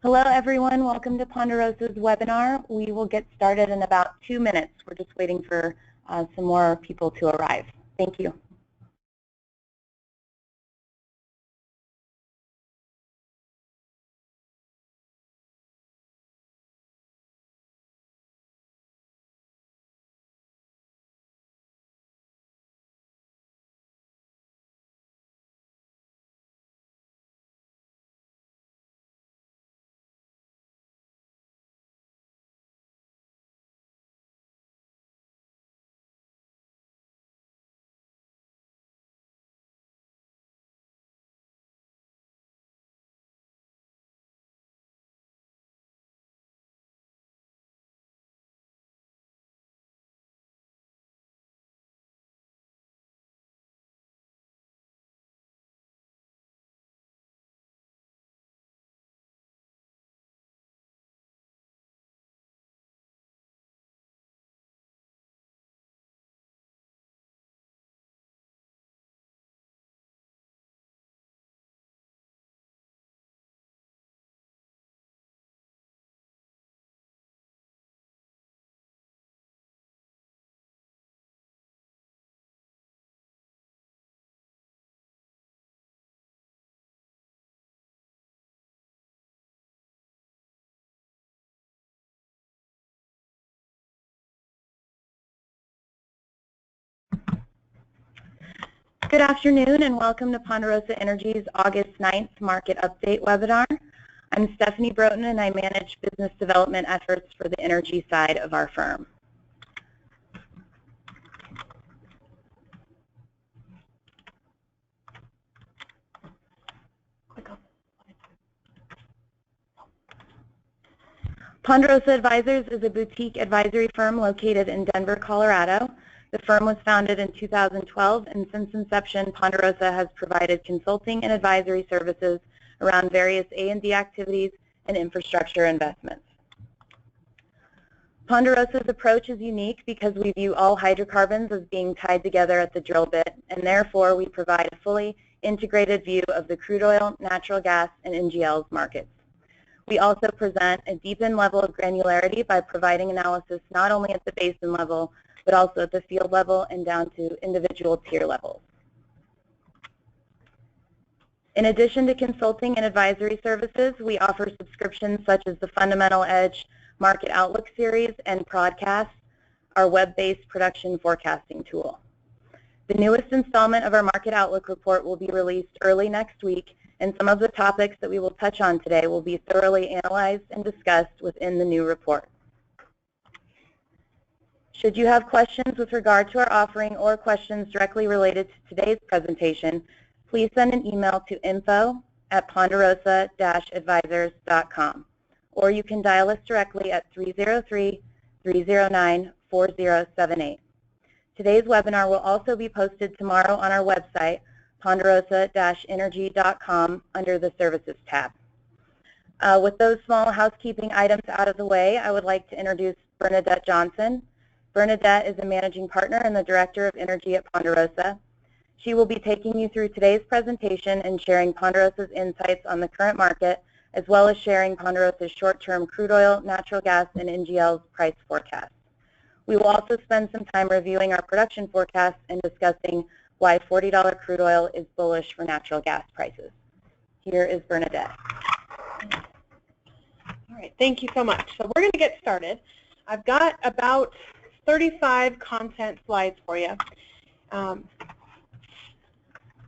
Hello everyone, welcome to Ponderosa's webinar. We will get started in about 2 minutes. We're just waiting for some more people to arrive. Thank you. Good afternoon and welcome to Ponderosa Energy's August 9th Market Update webinar. I'm Stephanie Broughton and I manage business development efforts for the energy side of our firm. Ponderosa Advisors is a boutique advisory firm located in Denver, Colorado. The firm was founded in 2012, and since inception, Ponderosa has provided consulting and advisory services around various A&D activities and infrastructure investments. Ponderosa's approach is unique because we view all hydrocarbons as being tied together at the drill bit, and therefore we provide a fully integrated view of the crude oil, natural gas, and NGLs markets. We also present a deepened level of granularity by providing analysis not only at the basin level, but also at the field level and down to individual tier levels. In addition to consulting and advisory services, we offer subscriptions such as the Fundamental Edge Market Outlook Series and Prodcast, our web-based production forecasting tool. The newest installment of our Market Outlook report will be released early next week, and some of the topics that we will touch on today will be thoroughly analyzed and discussed within the new report. Should you have questions with regard to our offering or questions directly related to today's presentation, please send an email to info@ponderosa-advisors.com, or you can dial us directly at 303-309-4078. Today's webinar will also be posted tomorrow on our website, ponderosa-energy.com, under the Services tab. With those small housekeeping items out of the way, I would like to introduce Bernadette Johnson. Bernadette is a managing partner and the director of energy at Ponderosa. She will be taking you through today's presentation and sharing Ponderosa's insights on the current market, as well as sharing Ponderosa's short-term crude oil, natural gas, and NGLs price forecast. We will also spend some time reviewing our production forecast and discussing why $40 crude oil is bullish for natural gas prices. Here is Bernadette. All right, thank you so much. So we're going to get started. I've got about 35 content slides for you. Let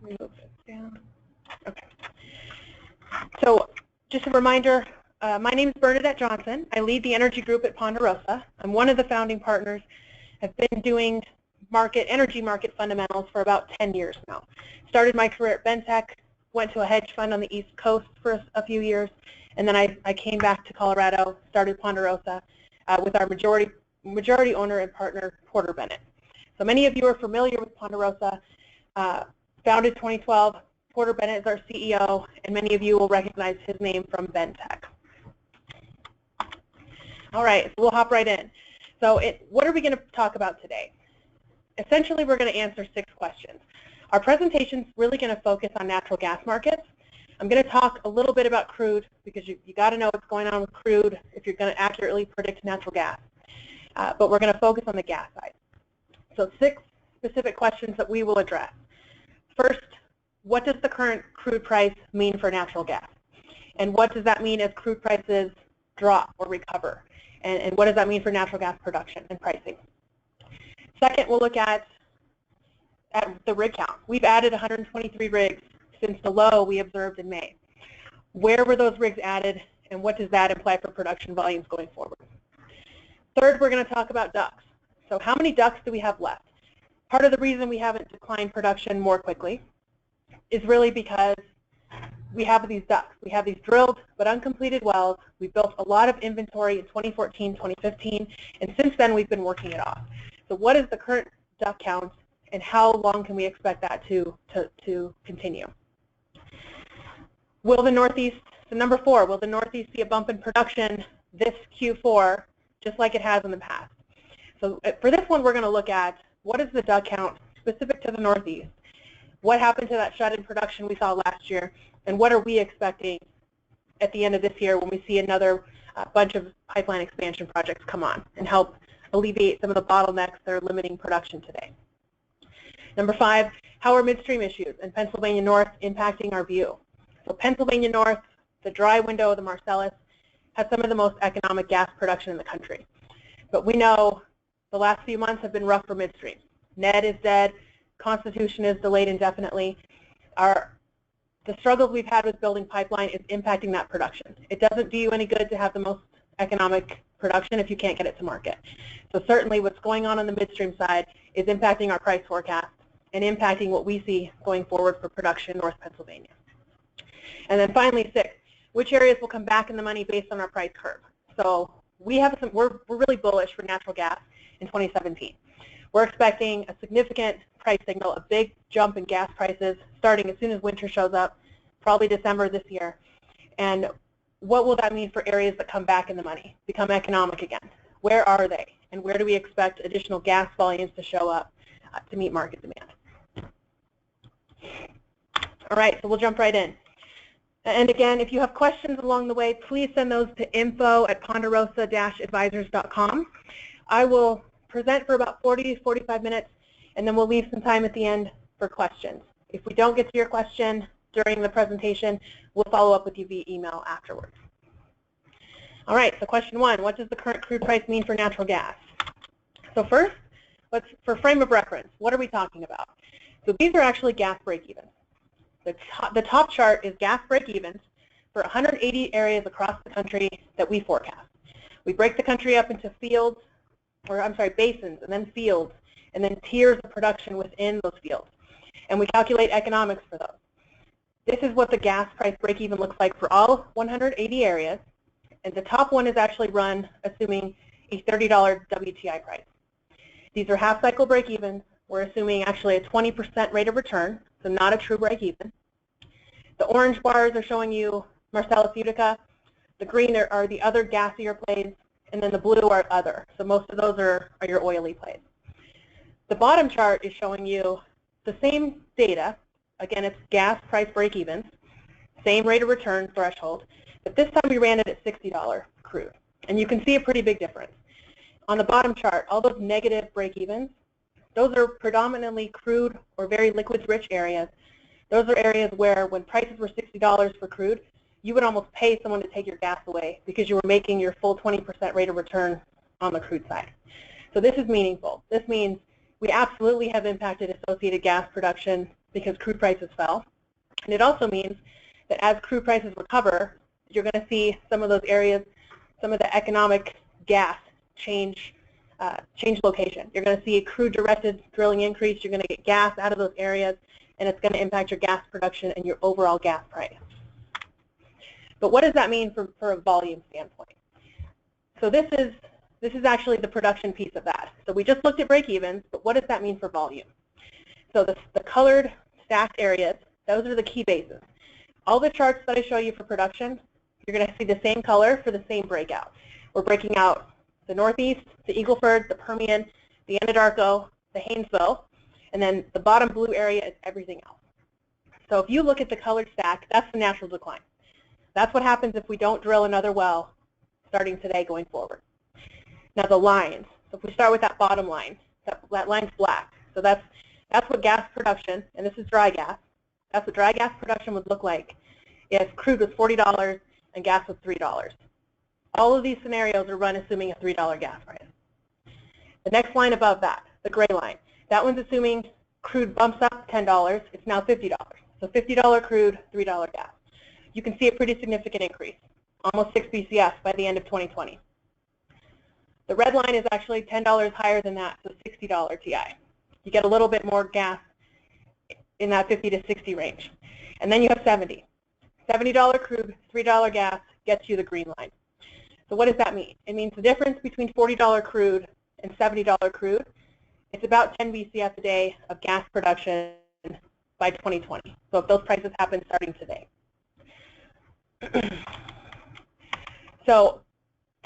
me move this down. Okay. So just a reminder, my name is Bernadette Johnson. I lead the energy group at Ponderosa. I'm one of the founding partners. I've been doing energy market fundamentals for about 10 years now. Started my career at Bentech, went to a hedge fund on the East Coast for a few years, and then I came back to Colorado, started Ponderosa with our majority owner and partner, Porter Bennett. So many of you are familiar with Ponderosa. Founded 2012, Porter Bennett is our CEO, and many of you will recognize his name from Bentech. All right, so we'll hop right in. So what are we going to talk about today? Essentially, we're going to answer 6 questions. Our presentation is really going to focus on natural gas markets. I'm going to talk a little bit about crude because you got to know what's going on with crude if you're going to accurately predict natural gas. But we're going to focus on the gas side. So 6 specific questions that we will address. First, what does the current crude price mean for natural gas? And what does that mean as crude prices drop or recover? And what does that mean for natural gas production and pricing? Second, we'll look at the rig count. We've added 123 rigs since the low we observed in May. Where were those rigs added, and what does that imply for production volumes going forward? Third, we're going to talk about DUCs. So how many DUCs do we have left? Part of the reason we haven't declined production more quickly is really because we have these DUCs. We have these drilled but uncompleted wells. We built a lot of inventory in 2014, 2015, and since then we've been working it off. So what is the current DUC count, and how long can we expect that to continue? Will the Northeast, so number 4, will the Northeast see a bump in production this Q4 just like it has in the past? So for this one, we're going to look at what is the DUC count specific to the Northeast, what happened to that shut-in production we saw last year, and what are we expecting at the end of this year when we see another bunch of pipeline expansion projects come on and help alleviate some of the bottlenecks that are limiting production today. Number 5, how are midstream issues in Pennsylvania North impacting our view? So Pennsylvania North, the dry window of the Marcellus, has some of the most economic gas production in the country. But we know the last few months have been rough for midstream. Ned is dead. Constitution is delayed indefinitely. The struggles we've had with building pipeline is impacting that production. It doesn't do you any good to have the most economic production if you can't get it to market. So certainly what's going on the midstream side is impacting our price forecast and impacting what we see going forward for production in North Pennsylvania. And then finally, 6, which areas will come back in the money based on our price curve? So we're really bullish for natural gas in 2017. We're expecting a significant price signal, a big jump in gas prices starting as soon as winter shows up, probably December this year. And what will that mean for areas that come back in the money, become economic again? Where are they? And where do we expect additional gas volumes to show up to meet market demand? All right, so we'll jump right in. And again, if you have questions along the way, please send those to info@ponderosa-advisors.com. I will present for about 40 to 45 minutes, and then we'll leave some time at the end for questions. If we don't get to your question during the presentation, we'll follow up with you via email afterwards. All right, so question 1, what does the current crude price mean for natural gas? So first, for frame of reference, what are we talking about? So these are actually gas break-evens. The top chart is gas break-evens for 180 areas across the country that we forecast. We break the country up into basins, and then fields, and then tiers of production within those fields. And we calculate economics for those. This is what the gas price break-even looks like for all 180 areas. And the top one is actually run assuming a $30 WTI price. These are half-cycle break-evens. We're assuming actually a 20% rate of return, so not a true break-even. The orange bars are showing you Marcellus Utica. The green are the other gassier plays, and then the blue are other. So most of those are your oily plays. The bottom chart is showing you the same data. Again, it's gas price break-evens, same rate of return threshold, but this time we ran it at $60 crude. And you can see a pretty big difference. On the bottom chart, all those negative break-evens, those are predominantly crude or very liquids-rich areas. Those are areas where when prices were $60 for crude, you would almost pay someone to take your gas away because you were making your full 20% rate of return on the crude side. So this is meaningful. This means we absolutely have impacted associated gas production because crude prices fell. And it also means that as crude prices recover, you're going to see some of those areas, some of the economic gas change location. You're going to see a crude-directed drilling increase. You're going to get gas out of those areas, and it's going to impact your gas production and your overall gas price. But what does that mean for a volume standpoint? So this is actually the production piece of that. So we just looked at break-evens, but what does that mean for volume? So the colored stacked areas, those are the key basins. All the charts that I show you for production, you're going to see the same color for the same breakout. We're breaking out the Northeast, the Eagle Ford, the Permian, the Anadarko, the Haynesville, and then the bottom blue area is everything else. So if you look at the colored stack, that's the natural decline. That's what happens if we don't drill another well starting today going forward. Now the lines, so if we start with that bottom line, that line's black. So that's what gas production, and this is dry gas, that's what dry gas production would look like if crude was $40 and gas was $3. All of these scenarios are run assuming a $3 gas price. The next line above that, the gray line, that one's assuming crude bumps up $10, it's now $50. So $50 crude, $3 gas. You can see a pretty significant increase, almost 6 BCF by the end of 2020. The red line is actually $10 higher than that, so $60 TI. You get a little bit more gas in that 50 to 60 range. And then you have 70. $70 crude, $3 gas gets you the green line. So what does that mean? It means the difference between $40 crude and $70 crude, it's about 10 BCF a day of gas production by 2020. So if those prices happen starting today. So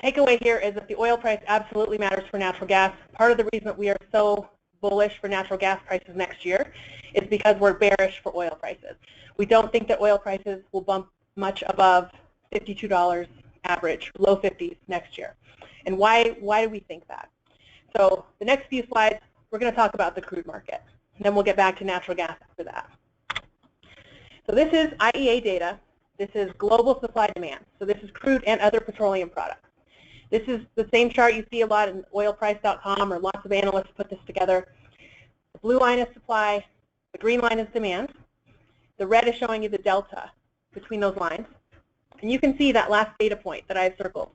takeaway here is that the oil price absolutely matters for natural gas. Part of the reason that we are so bullish for natural gas prices next year is because we're bearish for oil prices. We don't think that oil prices will bump much above $52 average, low 50s next year. And why do we think that? So the next few slides, we're going to talk about the crude market. And then we'll get back to natural gas after that. So this is IEA data. This is global supply demand. So this is crude and other petroleum products. This is the same chart you see a lot in oilprice.com, or lots of analysts put this together. The blue line is supply, the green line is demand. The red is showing you the delta between those lines. And you can see that last data point that I've circled.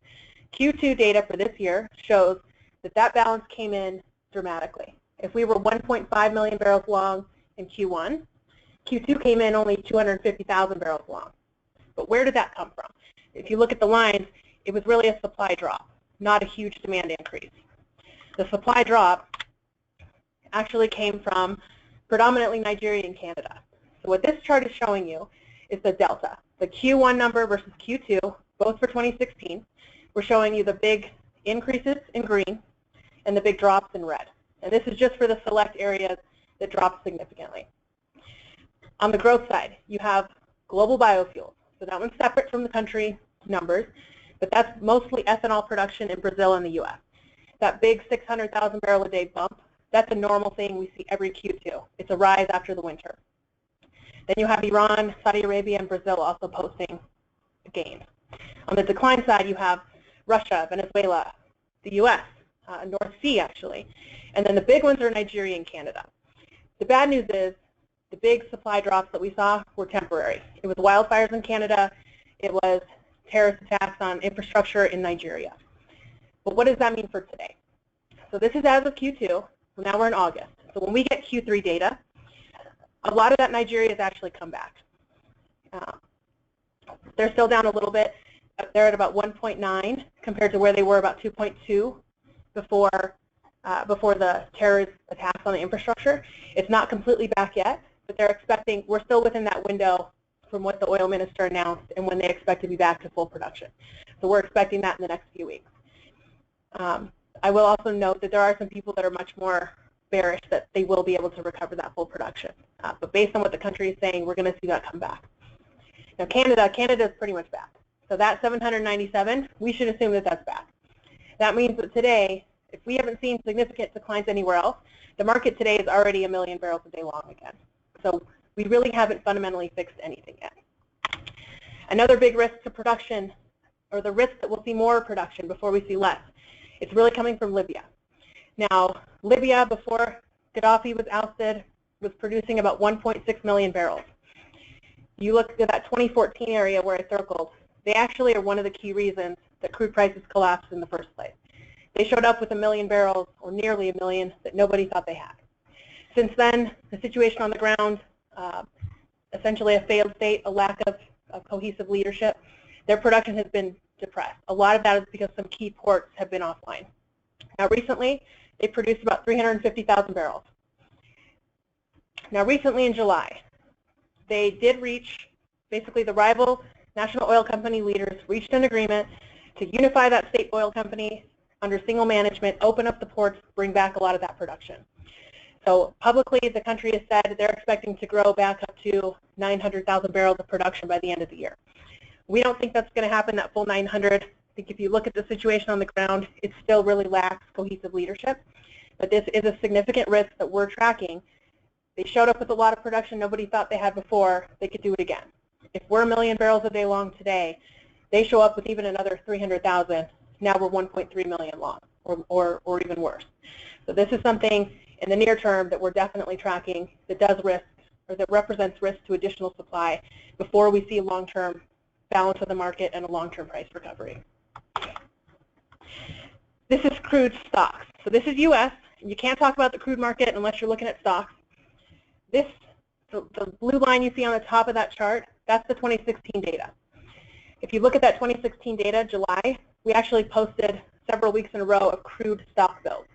Q2 data for this year shows that that balance came in dramatically. If we were 1.5 million barrels long in Q1, Q2 came in only 250,000 barrels long. But where did that come from? If you look at the lines, it was really a supply drop, not a huge demand increase. The supply drop actually came from predominantly Nigeria and Canada. So what this chart is showing you is the delta. The Q1 number versus Q2, both for 2016, we're showing you the big increases in green and the big drops in red. And this is just for the select areas that dropped significantly. On the growth side, you have global biofuels. So that one's separate from the country numbers, but that's mostly ethanol production in Brazil and the U.S. That big 600,000 barrel a day bump, that's a normal thing we see every Q2. It's a rise after the winter. Then you have Iran, Saudi Arabia, and Brazil also posting gains. On the decline side, you have Russia, Venezuela, the U.S., North Sea actually, and then the big ones are Nigeria and Canada. The bad news is the big supply drops that we saw were temporary. It was wildfires in Canada. It was terrorist attacks on infrastructure in Nigeria. But what does that mean for today? So this is as of Q2. So now we're in August. So when we get Q3 data, a lot of that Nigeria has actually come back. They're still down a little bit. They're at about 1.9 compared to where they were about 2.2 before the terrorist attacks on the infrastructure. It's not completely back yet, but they're expecting, we're still within that window from what the oil minister announced and when they expect to be back to full production. So we're expecting that in the next few weeks. I will also note that there are some people that are much more bearish that they will be able to recover that full production. But based on what the country is saying, we're going to see that come back. Now Canada is pretty much back. So that 797, we should assume that that's back. That means that today, if we haven't seen significant declines anywhere else, the market today is already 1 million barrels a day long again. So we really haven't fundamentally fixed anything yet. Another big risk to production, or the risk that we'll see more production before we see less, it's really coming from Libya. Now, Libya, before Gaddafi was ousted, was producing about 1.6 million barrels. You look at that 2014 area where I circled, they actually are one of the key reasons that crude prices collapsed in the first place. They showed up with 1 million barrels, or nearly 1 million, that nobody thought they had. Since then, the situation on the ground, essentially a failed state, a lack of cohesive leadership, their production has been depressed. A lot of that is because some key ports have been offline. Now recently, they produced about 350,000 barrels. Now recently in July, they did reach, basically the rival national oil company leaders reached an agreement to unify that state oil company under single management, open up the ports, bring back a lot of that production. So publicly, the country has said they're expecting to grow back up to 900,000 barrels of production by the end of the year. We don't think that's going to happen, that full 900. I think if you look at the situation on the ground, it still really lacks cohesive leadership. But this is a significant risk that we're tracking. They showed up with a lot of production nobody thought they had before. They could do it again. If we're 1 million barrels a day long today, they show up with even another 300,000. Now we're 1.3 million long, or even worse. So this is something in the near term that we're definitely tracking that does risk, or that represents risk to additional supply before we see long-term balance of the market and a long-term price recovery. This is crude stocks. So this is U.S. You can't talk about the crude market unless you're looking at stocks. The blue line you see on the top of that chart, that's the 2016 data. If you look at that 2016 data, July, we actually posted several weeks in a row of crude stock builds.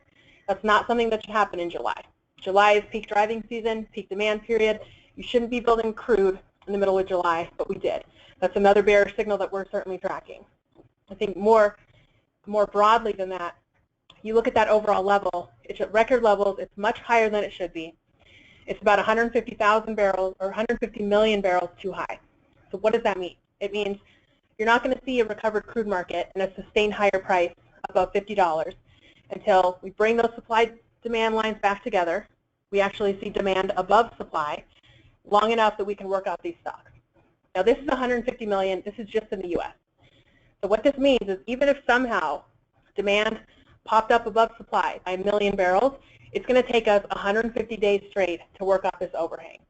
That's not something that should happen in July. July is peak driving season, peak demand period. You shouldn't be building crude in the middle of July, but we did. That's another bearish signal that we're certainly tracking. I think more broadly than that, you look at that overall level, it's at record levels, it's much higher than it should be. It's about 150,000 barrels or 150 million barrels too high. So what does that mean? It means you're not going to see a recovered crude market and a sustained higher price above $50 until we bring those supply-demand lines back together. We actually see demand above supply long enough that we can work out these stocks. Now this is 150 million. This is just in the U.S. So what this means is even if somehow demand popped up above supply by 1 million barrels, it's going to take us 150 days straight to work off this overhang.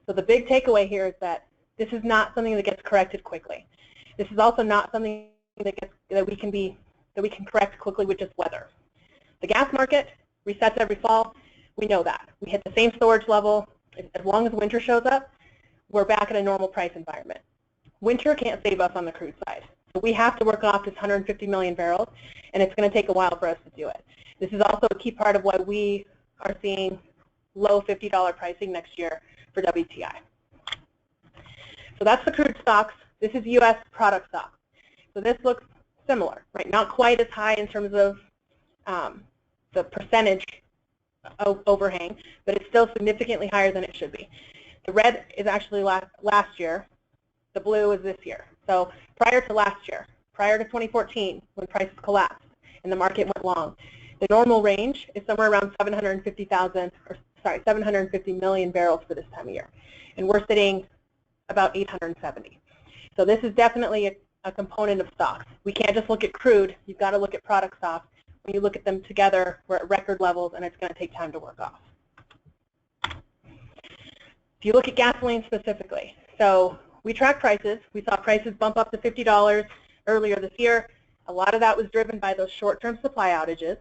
So the big takeaway here is that this is not something that gets corrected quickly. This is also not something that we can correct quickly with just weather. The gas market resets every fall. We know that. We hit the same storage level. As long as winter shows up, we're back at a normal price environment. Winter can't save us on the crude side. So we have to work off this 150 million barrels, and it's going to take a while for us to do it. This is also a key part of why we are seeing low $50 pricing next year for WTI. So that's the crude stocks. This is U.S. product stocks. So this looks similar, right? Not quite as high in terms of the percentage of overhang, but it's still significantly higher than it should be. The red is actually last year. The blue is this year. So prior to last year, prior to 2014, when prices collapsed and the market went long, the normal range is somewhere around 750 million barrels for this time of year. And we're sitting about 870. So this is definitely a component of stocks. We can't just look at crude. You've got to look at product stocks. When you look at them together, we're at record levels, and it's going to take time to work off. If you look at gasoline specifically, so we track prices. We saw prices bump up to $50 earlier this year. A lot of that was driven by those short-term supply outages.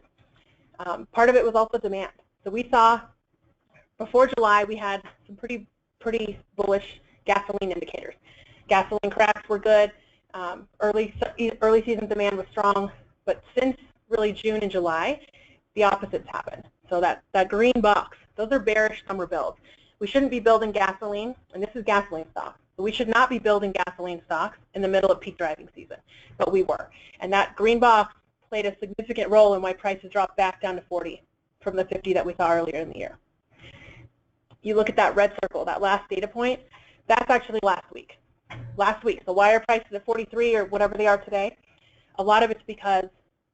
Part of it was also demand. So we saw, before July, we had some pretty bullish gasoline indicators. Gasoline cracks were good. Early season demand was strong. But since really June and July, the opposites happened. So that green box, those are bearish summer builds. We shouldn't be building gasoline, and this is gasoline stocks. So we should not be building gasoline stocks in the middle of peak driving season, but we were. And that green box played a significant role in why prices dropped back down to 40 from the 50 that we saw earlier in the year. You look at that red circle, that last data point, that's actually last week. So why are prices at 43 or whatever they are today? A lot of it's because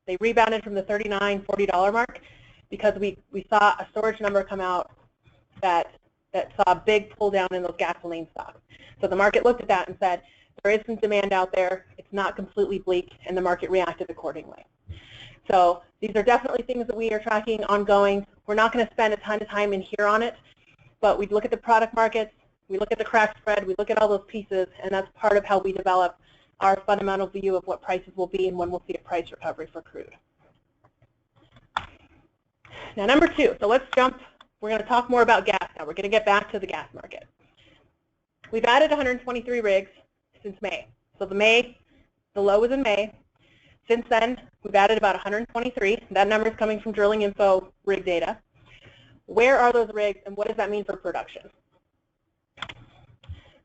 they rebounded from the $39, $40 mark because we saw a storage number come out that saw a big pull down in those gasoline stocks. So the market looked at that and said, there is some demand out there, it's not completely bleak, and the market reacted accordingly. So these are definitely things that we are tracking ongoing. We're not going to spend a ton of time in here on it, but we look at the product markets, we look at the crack spread, we look at all those pieces, and that's part of how we develop our fundamental view of what prices will be and when we'll see a price recovery for crude. Now, number two, so let's jump. We're going to talk more about gas now. We're going to get back to the gas market. We've added 123 rigs since May. So the low was in May. Since then, we've added about 123. That number is coming from Drilling Info rig data. Where are those rigs, and what does that mean for production?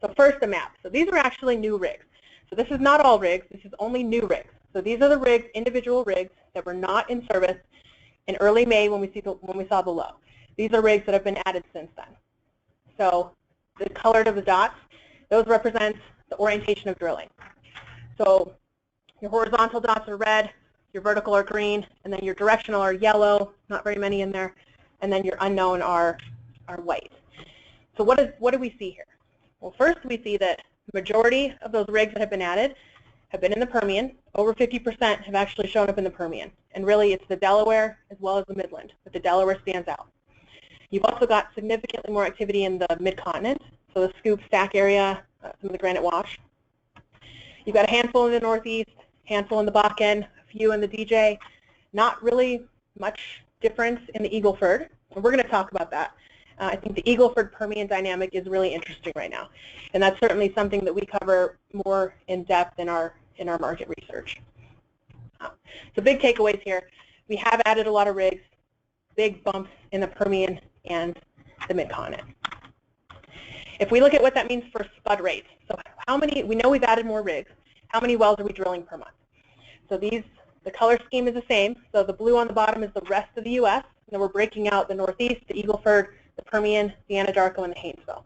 So first, the map. So these are actually new rigs. So this is not all rigs. This is only new rigs. So these are the rigs, individual rigs, that were not in service in early May when we saw the low. These are rigs that have been added since then. So the colored of the dots, those represent the orientation of drilling. So your horizontal dots are red, your vertical are green, and then your directional are yellow, not very many in there, and then your unknown are white. So what do we see here? Well, first we see that the majority of those rigs that have been added have been in the Permian. Over 50% have actually shown up in the Permian. And really it's the Delaware as well as the Midland, but the Delaware stands out. You've also got significantly more activity in the mid-continent, so the Scoop Stack area, some of the Granite Wash. You've got a handful in the Northeast, handful in the Bakken, a few in the DJ. Not really much difference in the Eagle Ford, and we're going to talk about that. I think the Eagle Ford Permian dynamic is really interesting right now, and that's certainly something that we cover more in depth in our market research. So big takeaways here. We have added a lot of rigs, big bumps in the Permian and the Mid-Continent. If we look at what that means for spud rates, so how many, we know we've added more rigs, how many wells are we drilling per month? So the color scheme is the same. So the blue on the bottom is the rest of the U.S., and then we're breaking out the Northeast, the Eagle Ford, the Permian, the Anadarko, and the Haynesville.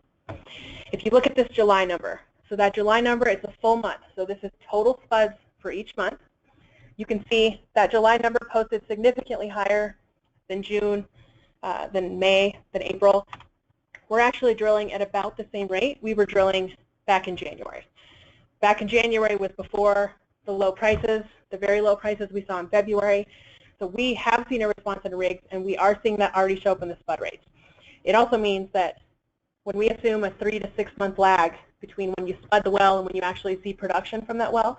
If you look at this July number, so that July number, it's a full month. So this is total spuds for each month. You can see that July number posted significantly higher than June, than May, than April. We're actually drilling at about the same rate we were drilling back in January. Back in January was before the low prices, the very low prices we saw in February. So we have seen a response in rigs, and we are seeing that already show up in the spud rates. It also means that when we assume a 3 to 6 month lag between when you spud the well and when you actually see production from that well,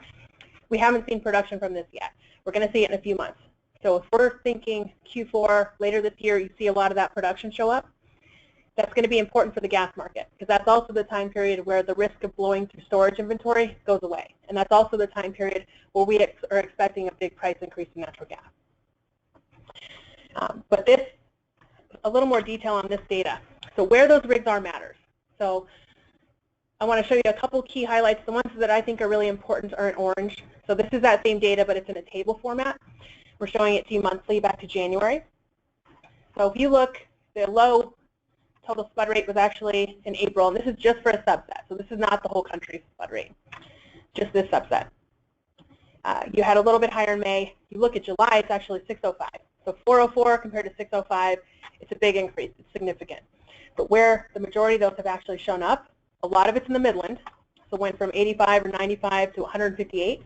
we haven't seen production from this yet. We're going to see it in a few months. So if we're thinking Q4 later this year, you see a lot of that production show up, that's going to be important for the gas market, because that's also the time period where the risk of blowing through storage inventory goes away. And that's also the time period where we are expecting a big price increase in natural gas. But this, a little more detail on this data. So where those rigs are matters. So I want to show you a couple key highlights. The ones that I think are really important are in orange. So this is that same data, but it's in a table format. We're showing it to you monthly back to January. So if you look, the low total spud rate was actually in April, and this is just for a subset. So this is not the whole country's spud rate, just this subset. You had a little bit higher in May. You look at July, it's actually 605. So 404 compared to 605, it's a big increase. It's significant. But where the majority of those have actually shown up, a lot of it's in the Midland. So it went from 85 or 95 to 158.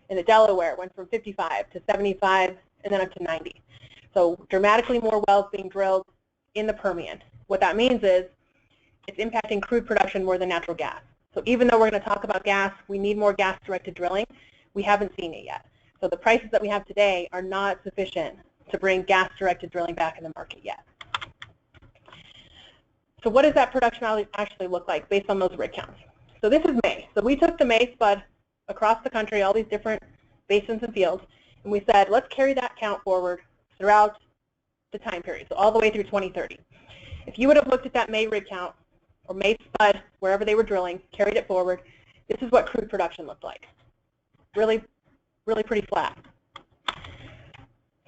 In the Delaware, it went from 55 to 75 and then up to 90. So dramatically more wells being drilled in the Permian. What that means is it's impacting crude production more than natural gas. So even though we're going to talk about gas, we need more gas-directed drilling. We haven't seen it yet. So the prices that we have today are not sufficient to bring gas-directed drilling back in the market yet. So what does that production actually look like based on those rig counts? So this is May. So we took the May spud across the country, all these different basins and fields, and we said, let's carry that count forward throughout the time period, so all the way through 2030. If you would have looked at that May rig count, or May spud, wherever they were drilling, carried it forward, this is what crude production looked like. Really, really pretty flat.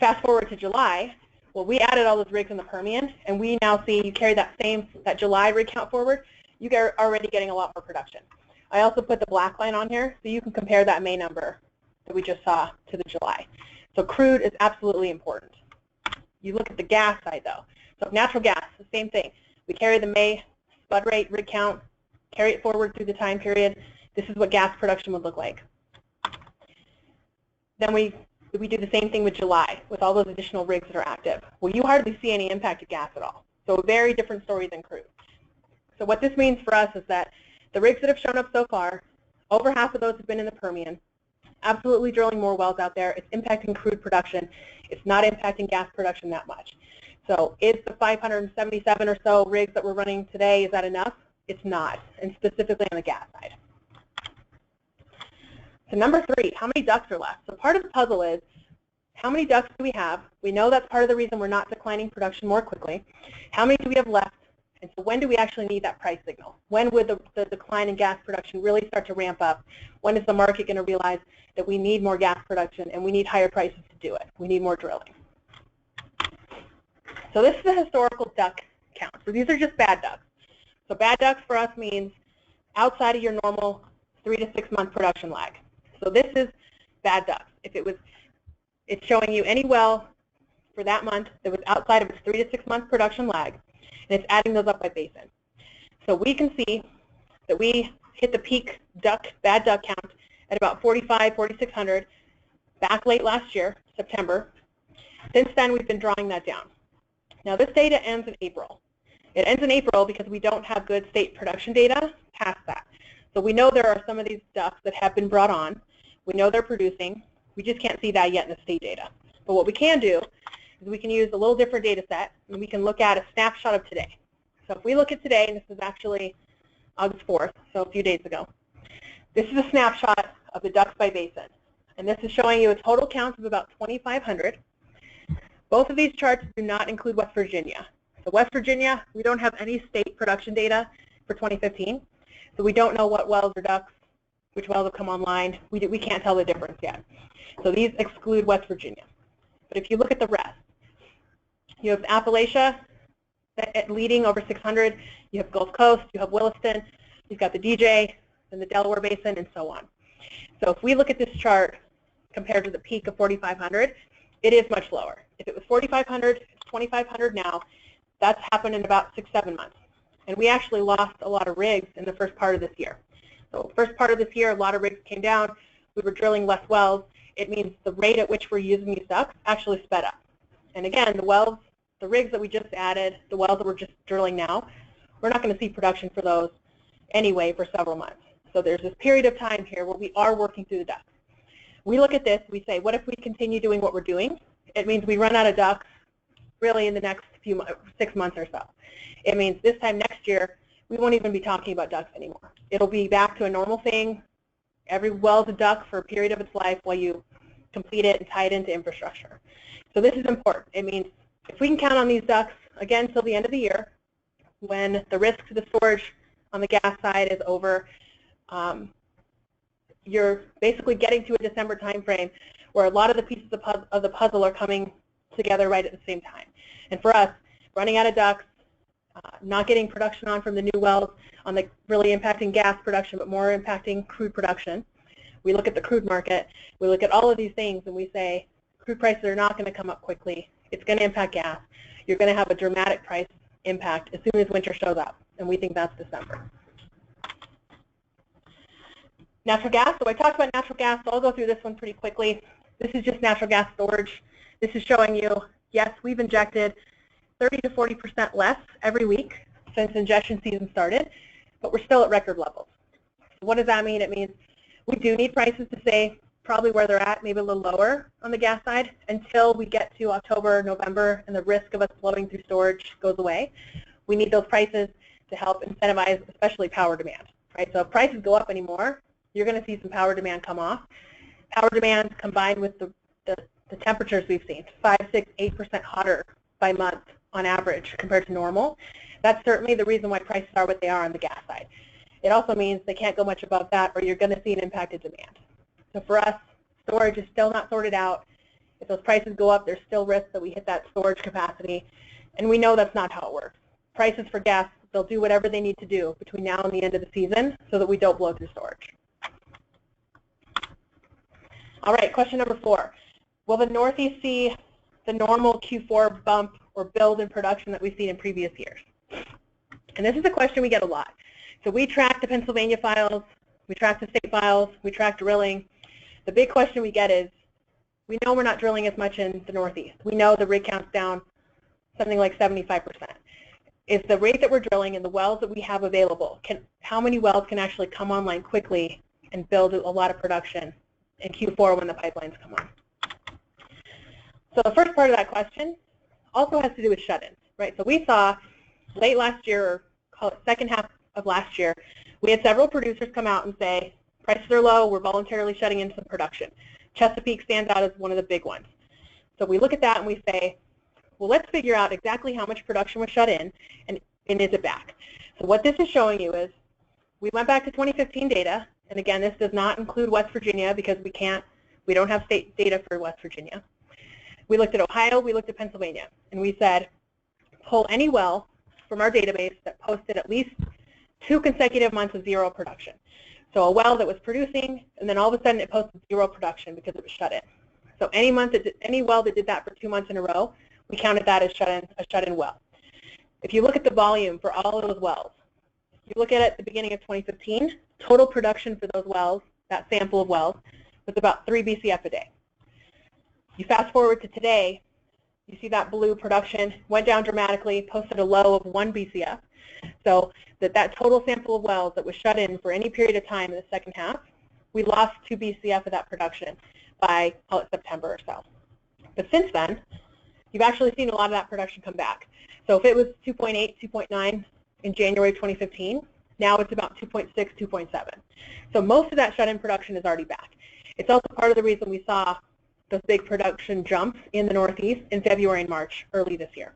Fast forward to July, well, we added all those rigs in the Permian, and we now see you carry that July rig count forward, you are already getting a lot more production. I also put the black line on here so you can compare that May number that we just saw to the July. So crude is absolutely important. You look at the gas side though. So natural gas, the same thing. We carry the May spud rate, rig count, carry it forward through the time period. This is what gas production would look like. Then we do the same thing with July with all those additional rigs that are active. Well, you hardly see any impact of gas at all. So a very different story than crude. So what this means for us is that the rigs that have shown up so far, over half of those have been in the Permian, absolutely drilling more wells out there. It's impacting crude production. It's not impacting gas production that much. So is the 577 or so rigs that we're running today, is that enough? It's not, and specifically on the gas side. So number 3, how many DUCs are left? So part of the puzzle is, how many DUCs do we have? We know that's part of the reason we're not declining production more quickly. How many do we have left? And so when do we actually need that price signal? When would the decline in gas production really start to ramp up? When is the market going to realize that we need more gas production and we need higher prices to do it? We need more drilling. So this is a historical duck count. So these are just bad ducks. So bad ducks for us means outside of your normal 3 to 6 month production lag. So this is bad ducks. If it's showing you any well for that month that was outside of its 3 to 6 month production lag, and it's adding those up by basin. So we can see that we hit the peak bad duck count at about 4,600 back late last year, September. Since then, we've been drawing that down. Now, this data ends in April. It ends in April because we don't have good state production data past that. So we know there are some of these ducks that have been brought on. We know they're producing. We just can't see that yet in the state data. But what we can do is we can use a little different data set, and we can look at a snapshot of today. So if we look at today, and this is actually August 4th, so a few days ago, this is a snapshot of the ducks by basin. And this is showing you a total count of about 2,500. Both of these charts do not include West Virginia. So West Virginia, we don't have any state production data for 2015. So we don't know what wells are ducks, which wells have come online. We can't tell the difference yet. So these exclude West Virginia. But if you look at the rest, you have Appalachia leading over 600. You have Gulf Coast. You have Williston. You've got the DJ, and the Delaware Basin, and so on. So if we look at this chart compared to the peak of 4,500, it is much lower. If it was 4,500, it's 2,500 now. That's happened in about 6-7 months. And we actually lost a lot of rigs in the first part of this year. So first part of this year, a lot of rigs came down. We were drilling less wells. It means the rate at which we're using these ducks actually sped up. And again, the rigs that we just added, the wells that we're just drilling now, we're not going to see production for those anyway for several months. So there's this period of time here where we are working through the ducks. We look at this, we say, what if we continue doing what we're doing? It means we run out of ducks really in the next 6 months or so. It means this time next year, we won't even be talking about ducks anymore. It'll be back to a normal thing. Every well's a duck for a period of its life while you complete it and tie it into infrastructure. So this is important. It means if we can count on these ducks, again, till the end of the year, when the risk to the storage on the gas side is over, you're basically getting to a December timeframe where a lot of the pieces of the puzzle are coming together right at the same time. And for us, running out of ducks, not getting production on from the new wells, on the really impacting gas production, but more impacting crude production. We look at the crude market. We look at all of these things, and we say crude prices are not going to come up quickly. It's going to impact gas. You're going to have a dramatic price impact as soon as winter shows up, and we think that's December. Natural gas. So I talked about natural gas, so I'll go through this one pretty quickly. This is just natural gas storage. This is showing you, yes, we've injected 30 to 40% less every week since injection season started, but we're still at record levels. So what does that mean? It means we do need prices to stay probably where they're at, maybe a little lower on the gas side until we get to October, November, and the risk of us flowing through storage goes away. We need those prices to help incentivize, especially power demand, right? So if prices go up anymore, you're going to see some power demand come off. Power demand combined with the temperatures we've seen, 5, 6, 8% hotter by month on average compared to normal. That's certainly the reason why prices are what they are on the gas side. It also means they can't go much above that or you're going to see an impacted demand. So for us, storage is still not sorted out. If those prices go up, there's still risk that we hit that storage capacity. And we know that's not how it works. Prices for gas, they'll do whatever they need to do between now and the end of the season so that we don't blow through storage. All right, question number 4. Will the Northeast see the normal Q4 bump or build in production that we've seen in previous years? And this is a question we get a lot. So we track the Pennsylvania files, we track the state files, we track drilling. The big question we get is, we know we're not drilling as much in the Northeast. We know the rig count's down something like 75%. Is the rate that we're drilling and the wells that we have available, how many wells can actually come online quickly and build a lot of production in Q4 when the pipelines come on? So the first part of that question also has to do with shut-ins, right? So we saw late last year, or call it second half of last year, we had several producers come out and say, prices are low, we're voluntarily shutting in some production. Chesapeake stands out as one of the big ones. So we look at that and we say, well, let's figure out exactly how much production was shut in and is it back? So what this is showing you is we went back to 2015 data, and again, this does not include West Virginia because we don't have state data for West Virginia. We looked at Ohio, we looked at Pennsylvania, and we said, pull any well from our database that posted at least 2 consecutive months of zero production. So a well that was producing, and then all of a sudden it posted zero production because it was shut in. So any well that did that for 2 months in a row, we counted that as a shut-in well. If you look at the volume for all of those wells, you look at it at the beginning of 2015, total production for those wells, that sample of wells, was about 3 BCF a day. You fast forward to today, you see that blue production went down dramatically, posted a low of 1 BCF. So that total sample of wells that was shut in for any period of time in the second half, we lost 2 BCF of that production by, call it September or so. But since then, you've actually seen a lot of that production come back. So if it was 2.8, 2.9 in January of 2015, now it's about 2.6, 2.7. So most of that shut-in production is already back. It's also part of the reason we saw those big production jumps in the Northeast in February and March early this year.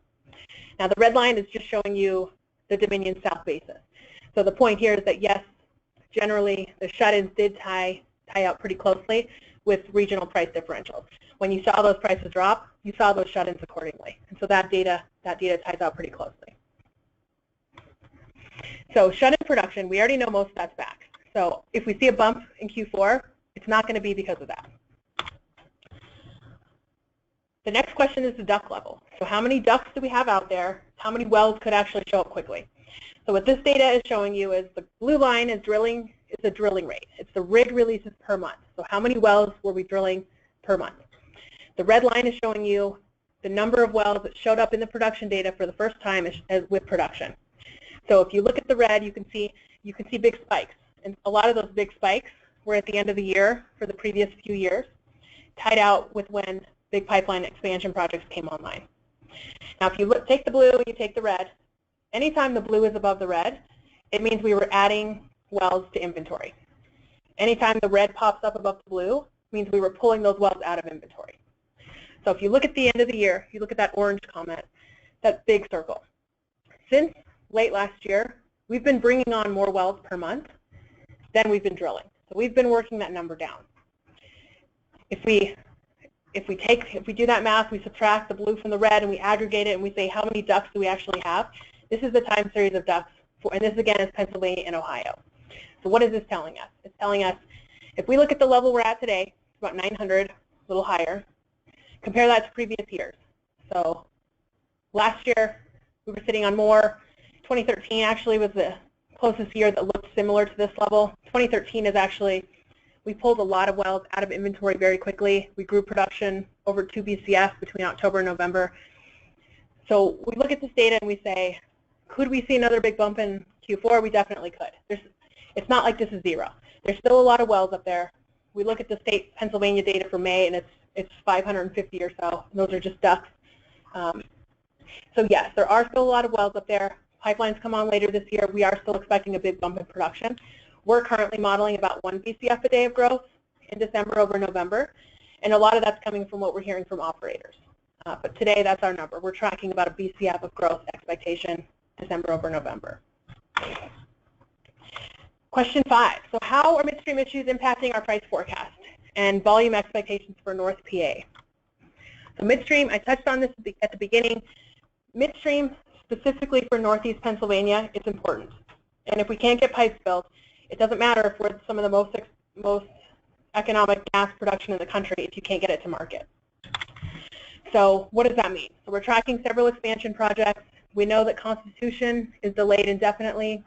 Now the red line is just showing you the Dominion South Basin. So the point here is that yes, generally the shut-ins did tie out pretty closely with regional price differentials. When you saw those prices drop, you saw those shut-ins accordingly. And so that data ties out pretty closely. So shut-in production, we already know most of that's back. So if we see a bump in Q4, it's not going to be because of that. The next question is the DUC level. So how many DUCs do we have out there? How many wells could actually show up quickly? So what this data is showing you is the blue line is the drilling rate. It's the rig releases per month. So how many wells were we drilling per month? The red line is showing you the number of wells that showed up in the production data for the first time with production. So if you look at the red, you can see big spikes. And a lot of those big spikes were at the end of the year for the previous few years, tied out with when big pipeline expansion projects came online. Now if you take the blue and you take the red, anytime the blue is above the red, it means we were adding wells to inventory. Anytime the red pops up above the blue, it means we were pulling those wells out of inventory. So if you look at the end of the year, you look at that orange comment, that big circle. Since late last year, we've been bringing on more wells per month than we've been drilling. So we've been working that number down. If we do that math, we subtract the blue from the red and we aggregate it and we say how many DUCs do we actually have, this is the time series of DUCs, and this again is Pennsylvania and Ohio. So what is this telling us? It's telling us if we look at the level we're at today, it's about 900, a little higher. Compare that to previous years. So last year we were sitting on more. 2013 actually was the closest year that looked similar to this level. 2013 is actually, we pulled a lot of wells out of inventory very quickly. We grew production over 2 BCF between October and November. So we look at this data and we say, could we see another big bump in Q4? We definitely could. It's not like this is zero. There's still a lot of wells up there. We look at the state Pennsylvania data for May and it's 550 or so. And those are just DUCs. So yes, there are still a lot of wells up there. Pipelines come on later this year. We are still expecting a big bump in production. We're currently modeling about 1 BCF a day of growth in December over November, and a lot of that's coming from what we're hearing from operators. But today, that's our number. We're tracking about a BCF of growth expectation December over November. Question 5. So how are midstream issues impacting our price forecast and volume expectations for North PA? So midstream, I touched on this at the beginning. Midstream, specifically for Northeast Pennsylvania, it's important. And if we can't get pipes built, it doesn't matter if we're some of the most economic gas production in the country if you can't get it to market. So what does that mean? So we're tracking several expansion projects. We know that Constitution is delayed indefinitely,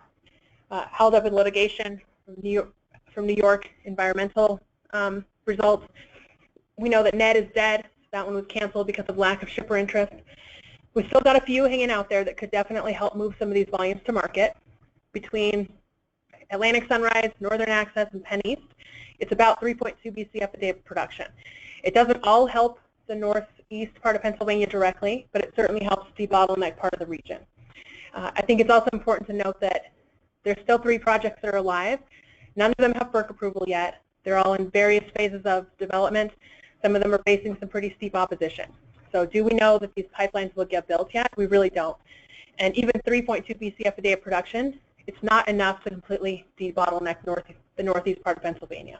held up in litigation from New York environmental results. We know that Ned is dead. That one was canceled because of lack of shipper interest. We've still got a few hanging out there that could definitely help move some of these volumes to market. Between Atlantic Sunrise, Northern Access, and Penn East, it's about 3.2 BCF a day of production. It doesn't all help the northeast part of Pennsylvania directly, but it certainly helps debottleneck part of the region. I think it's also important to note that there's still 3 projects that are alive. None of them have FERC approval yet. They're all in various phases of development. Some of them are facing some pretty steep opposition. So do we know that these pipelines will get built yet? We really don't. And even 3.2 BCF a day of production, it's not enough to completely debottleneck the northeast part of Pennsylvania.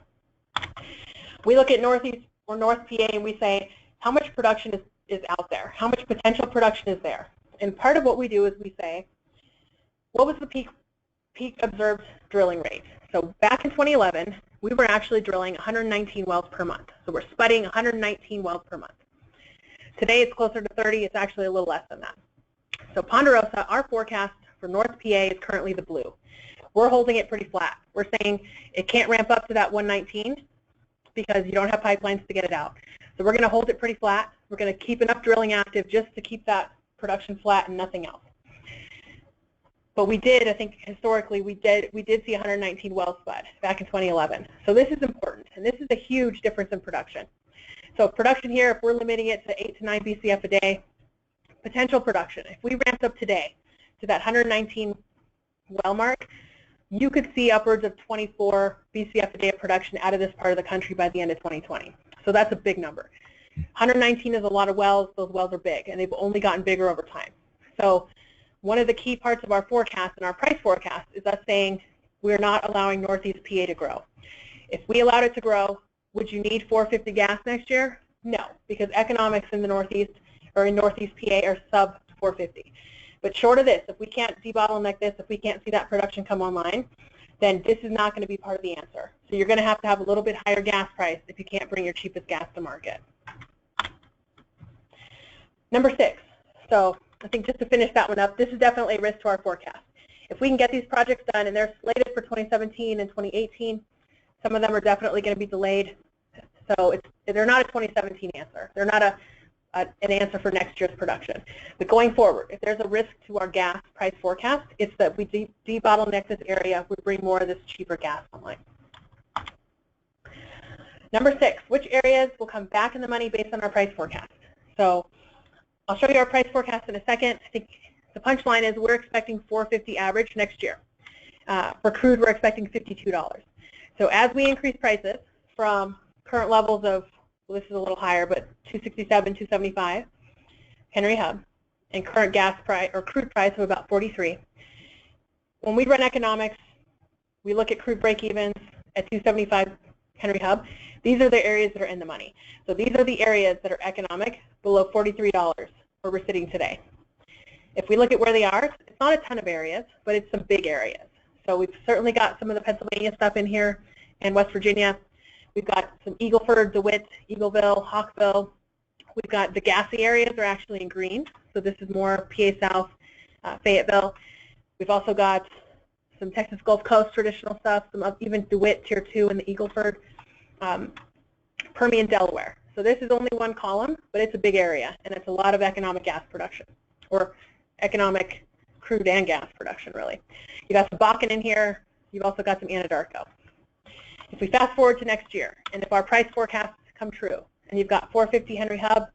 We look at Northeast or North PA and we say, how much production is out there? How much potential production is there? And part of what we do is we say, what was the peak observed drilling rate? So back in 2011, we were actually drilling 119 wells per month. So we're spudding 119 wells per month. Today it's closer to 30. It's actually a little less than that. So Ponderosa, our forecast for North PA is currently the blue. We're holding it pretty flat. We're saying it can't ramp up to that 119 because you don't have pipelines to get it out. So we're going to hold it pretty flat. We're going to keep enough drilling active just to keep that production flat and nothing else. But we did, I think historically, we did see 119 wells spud back in 2011. So this is important, and this is a huge difference in production. So production here, if we're limiting it to 8 to 9 BCF a day, potential production, if we ramped up today to that 119 well mark, you could see upwards of 24 BCF a day of production out of this part of the country by the end of 2020. So that's a big number. 119 is a lot of wells. Those wells are big, and they've only gotten bigger over time. So one of the key parts of our forecast and our price forecast is us saying we're not allowing Northeast PA to grow. If we allowed it to grow, would you need 450 gas next year? No, because economics in the Northeast or in Northeast PA are sub 450. But short of this, if we can't debottleneck this, if we can't see that production come online, then this is not going to be part of the answer. So you're going to have a little bit higher gas price if you can't bring your cheapest gas to market. Number 6. So I think just to finish that one up, this is definitely a risk to our forecast. If we can get these projects done, and they're slated for 2017 and 2018, some of them are definitely going to be delayed. So they're not a 2017 answer. They're not an answer for next year's production. But going forward, if there's a risk to our gas price forecast, it's that we debottleneck this area, we bring more of this cheaper gas online. Number 6, which areas will come back in the money based on our price forecast? So I'll show you our price forecast in a second. I think the punchline is we're expecting $4.50 average next year. For crude, we're expecting $52. So as we increase prices from current levels of, well, this is a little higher, but 267, 275 Henry Hub, and current gas price or crude price of about 43. When we run economics, we look at crude break-evens at 275 Henry Hub. These are the areas that are in the money. So these are the areas that are economic below $43 where we're sitting today. If we look at where they are, it's not a ton of areas, but it's some big areas. So we've certainly got some of the Pennsylvania stuff in here and West Virginia. We've got some Eagle Ford, DeWitt, Eagleville, Hawkville. We've got the gassy areas are actually in green. So this is more PA South, Fayetteville. We've also got some Texas Gulf Coast traditional stuff, some of even DeWitt Tier 2 in the Eagle Ford, Permian, Delaware. So this is only one column, but it's a big area, and it's a lot of economic gas production, or economic crude and gas production, really. You got some Bakken in here. You've also got some Anadarko. If we fast forward to next year, and if our price forecasts come true, and you've got 450 Henry Hub,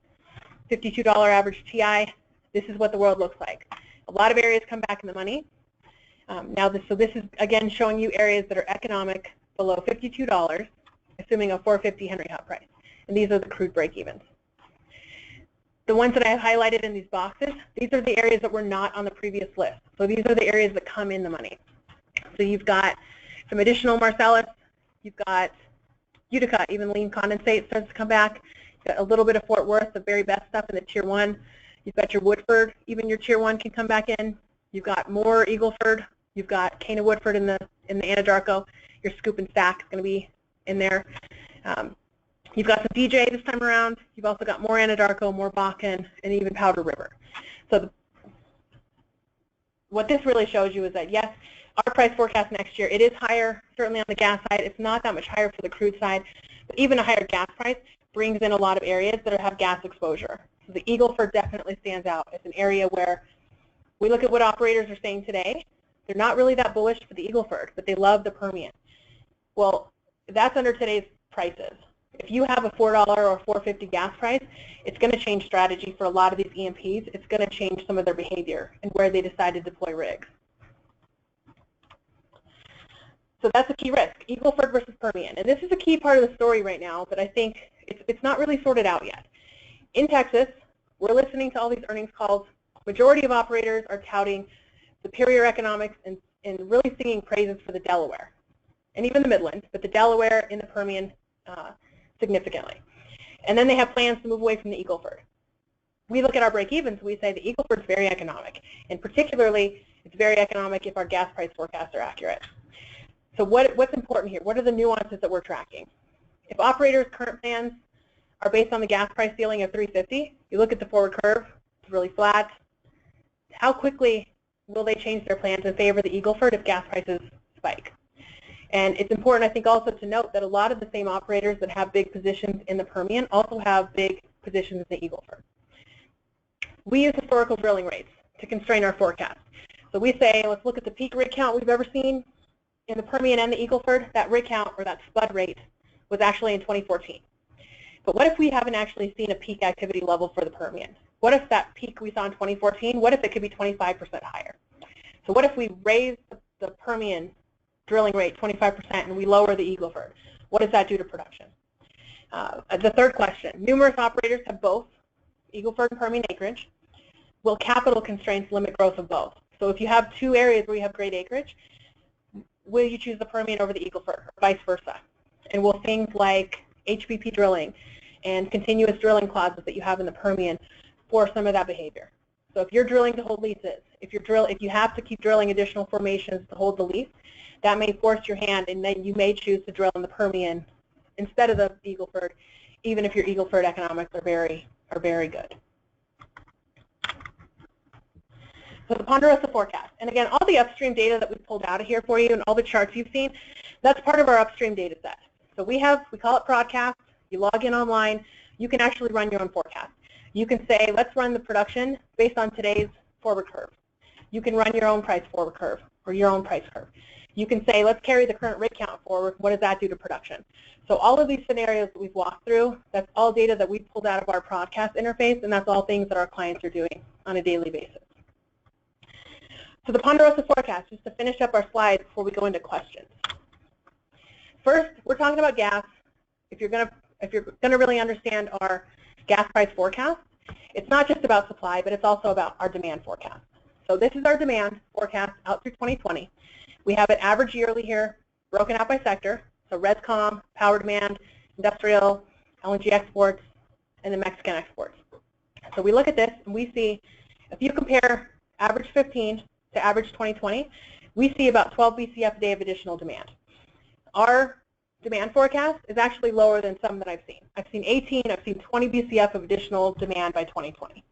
$52 average TI, this is what the world looks like. A lot of areas come back in the money. So this is, again, showing you areas that are economic below $52, assuming a 450 Henry Hub price. And these are the crude break-evens. The ones that I have highlighted in these boxes, these are the areas that were not on the previous list. So these are the areas that come in the money. So you've got some additional Marcellus. You've got Utica, even lean condensate starts to come back. You've got a little bit of Fort Worth, the very best stuff in the Tier 1. You've got your Woodford, even your Tier 1 can come back in. You've got more Eagleford. You've got Cana Woodford in the Anadarko. Your Scoop and Stack is going to be in there. You've got some DJ this time around. You've also got more Anadarko, more Bakken, and even Powder River. So what this really shows you is that, yes, our price forecast next year, it is higher, certainly on the gas side. It's not that much higher for the crude side, but even a higher gas price brings in a lot of areas that have gas exposure. So the Eagleford definitely stands out. It's an area where we look at what operators are saying today. They're not really that bullish for the Eagleford, but they love the Permian. Well, that's under today's prices. If you have a $4 or $4.50 gas price, it's going to change strategy for a lot of these E&Ps. It's going to change some of their behavior and where they decide to deploy rigs. So that's a key risk, Eagleford versus Permian. And this is a key part of the story right now, but I think it's not really sorted out yet. In Texas, we're listening to all these earnings calls. Majority of operators are touting superior economics and really singing praises for the Delaware, and even the Midland, but the Delaware in the Permian significantly. And then they have plans to move away from the Eagleford. we look at our break-evens, we say the Eagle Ford's very economic, and particularly it's very economic if our gas price forecasts are accurate. So what's important here? What are the nuances that we're tracking? If operators' current plans are based on the gas price ceiling of 350, you look at the forward curve, it's really flat. How quickly will they change their plans in favor of the Eagle Ford if gas prices spike? And it's important, I think, also to note that a lot of the same operators that have big positions in the Permian also have big positions in the Eagle Ford. We use historical drilling rates to constrain our forecast. So we say, let's look at the peak rig count we've ever seen in the Permian and the Eagle Ford. That rig count, or that spud rate, was actually in 2014. But what if we haven't actually seen a peak activity level for the Permian? What if that peak we saw in 2014, what if it could be 25% higher? So what if we raise the Permian drilling rate 25% and we lower the Eagle Ford? What does that do to production? The third question, numerous operators have both Eagle Ford and Permian acreage. Will capital constraints limit growth of both? So if you have two areas where you have great acreage, will you choose the Permian over the Eagle Ford, or vice versa? And will things like HBP drilling and continuous drilling clauses that you have in the Permian force some of that behavior? So if you're drilling to hold leases, if you have to keep drilling additional formations to hold the lease, that may force your hand, and then you may choose to drill in the Permian instead of the Eagle Ford, even if your Eagle Ford economics are very good. So the Ponderosa forecast, and again, all the upstream data that we pulled out of here for you and all the charts you've seen, that's part of our upstream data set. So we call it broadcast. You log in online, you can actually run your own forecast. You can say, let's run the production based on today's forward curve. You can run your own price forward curve or your own price curve. You can say, let's carry the current rig count forward. What does that do to production? So all of these scenarios that we've walked through, that's all data that we pulled out of our broadcast interface, and that's all things that our clients are doing on a daily basis. So the Ponderosa forecast, just to finish up our slides before we go into questions. First, we're talking about gas. If you're going to really understand our gas price forecast, it's not just about supply, but it's also about our demand forecast. So this is our demand forecast out through 2020. We have it average yearly here, broken out by sector. So Rescom, power demand, industrial, LNG exports, and the Mexican exports. So we look at this and we see, if you compare average 15 to average 2020, we see about 12 BCF a day of additional demand. Our demand forecast is actually lower than some that I've seen. I've seen 18, I've seen 20 BCF of additional demand by 2020.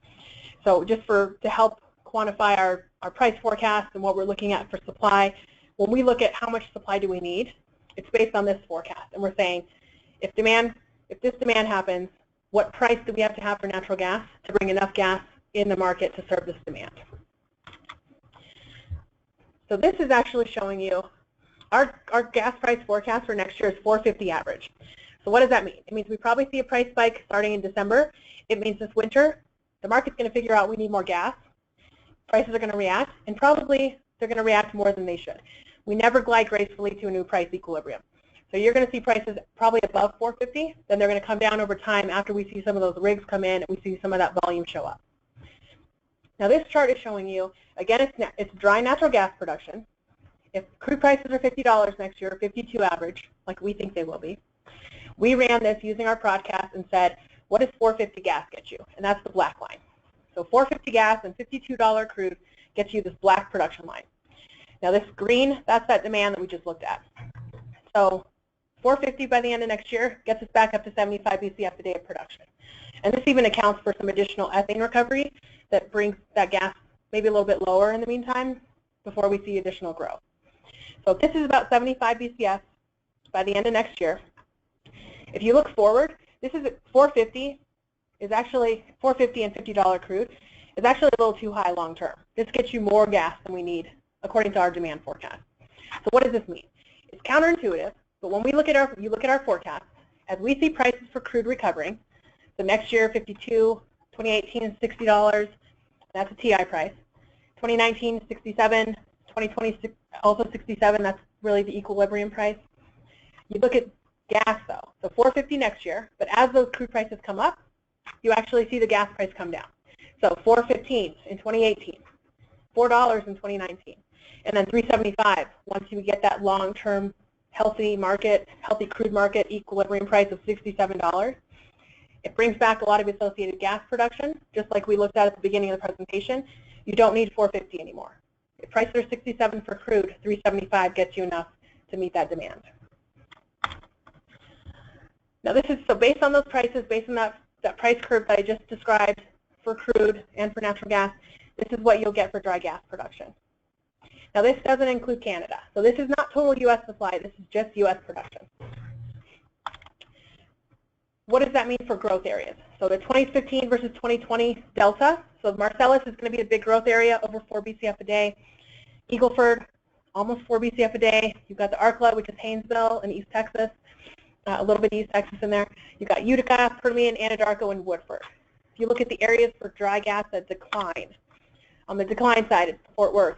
So just to help quantify our price forecast and what we're looking at for supply, when we look at how much supply do we need, it's based on this forecast. And we're saying, if this demand happens, what price do we have to have for natural gas to bring enough gas in the market to serve this demand? So this is actually showing you our gas price forecast for next year is $4.50 average. So what does that mean? It means we probably see a price spike starting in December. It means this winter, the market's going to figure out we need more gas. Prices are going to react, and probably they're going to react more than they should. We never glide gracefully to a new price equilibrium. So you're going to see prices probably above $4.50, then they're going to come down over time after we see some of those rigs come in and we see some of that volume show up. Now this chart is showing you, again, it's dry natural gas production. If crude prices are $50 next year, 52 average, like we think they will be, we ran this using our broadcast and said, what does $4.50 gas get you? And that's the black line. So $4.50 gas and $52 crude gets you this black production line. Now this green, that's that demand that we just looked at. So $4.50 by the end of next year gets us back up to 75 BCF a day of production. And this even accounts for some additional ethane recovery that brings that gas maybe a little bit lower in the meantime before we see additional growth. So this is about 75 BCF by the end of next year. If you look forward, this is at $4.50 is actually $4.50 and $50 crude is actually a little too high long term. This gets you more gas than we need according to our demand forecast. So what does this mean? It's counterintuitive, but when we look at you look at our forecast, as we see prices for crude recovering, so next year 52, 2018 $60, that's a TI price. 2019 67, 2020 also 67, that's really the equilibrium price. You look at gas though, so $4.50 next year, but as those crude prices come up, you actually see the gas price come down. So $4.15 in 2018, $4 in 2019, and then $3.75 once you get that long-term healthy crude market equilibrium price of $67. It brings back a lot of associated gas production, just like we looked at the beginning of the presentation. You don't need 450 anymore. If prices are 67 for crude, 375 gets you enough to meet that demand. Now this is, so based on those prices, based on that price curve that I just described for crude and for natural gas, this is what you'll get for dry gas production. Now this doesn't include Canada. So this is not total U.S. supply, this is just U.S. production. What does that mean for growth areas? So the 2015 versus 2020 delta, so Marcellus is going to be a big growth area, over 4 BCF a day. Eagle Ford, almost 4 BCF a day. You've got the Arkla, which is Haynesville and East Texas, a little bit of East Texas in there. You've got Utica, Permian, Anadarko, and Woodford. If you look at the areas for dry gas that decline, on the decline side, it's Fort Worth,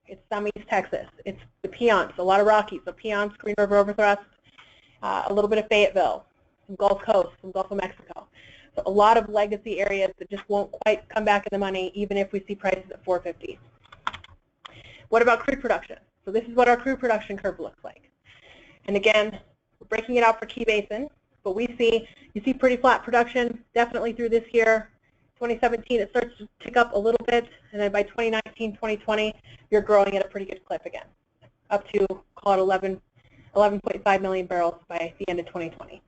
it's some East Texas, it's the Piceance, a lot of Rockies, so Piceance, Green River Overthrust, a little bit of Fayetteville, some Gulf Coast, some Gulf of Mexico. So a lot of legacy areas that just won't quite come back in the money even if we see prices at 450. What about crude production? So this is what our crude production curve looks like. And again, we're breaking it out for key basin, but you see pretty flat production definitely through this year. 2017, it starts to tick up a little bit, and then by 2019, 2020, you're growing at a pretty good clip again, up to, call it 11.5 million barrels by the end of 2020.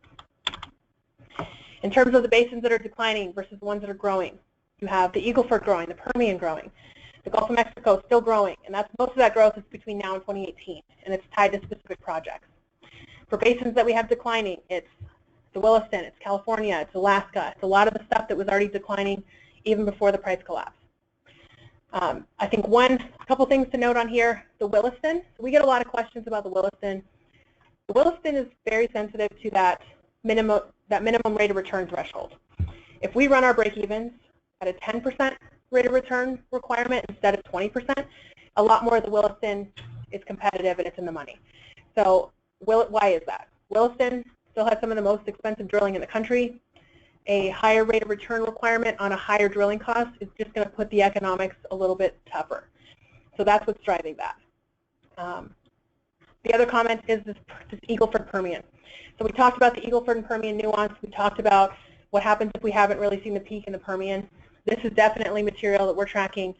In terms of the basins that are declining versus the ones that are growing, you have the Eagle Ford growing, the Permian growing, the Gulf of Mexico still growing, and most of that growth is between now and 2018, and it's tied to specific projects. For basins that we have declining, it's the Williston, it's California, it's Alaska, it's a lot of the stuff that was already declining even before the price collapse. I think a couple things to note on here, the Williston. We get a lot of questions about the Williston. The Williston is very sensitive to that minimum rate of return threshold. If we run our break-evens at a 10% rate of return requirement instead of 20%, a lot more of the Williston is competitive and it's in the money. So why is that? Williston still has some of the most expensive drilling in the country. A higher rate of return requirement on a higher drilling cost is just going to put the economics a little bit tougher. So that's what's driving that. The other comment is this Eagle Ford Permian. So we talked about the Eagle Ford and Permian nuance. We talked about what happens if we haven't really seen the peak in the Permian. This is definitely material that we're tracking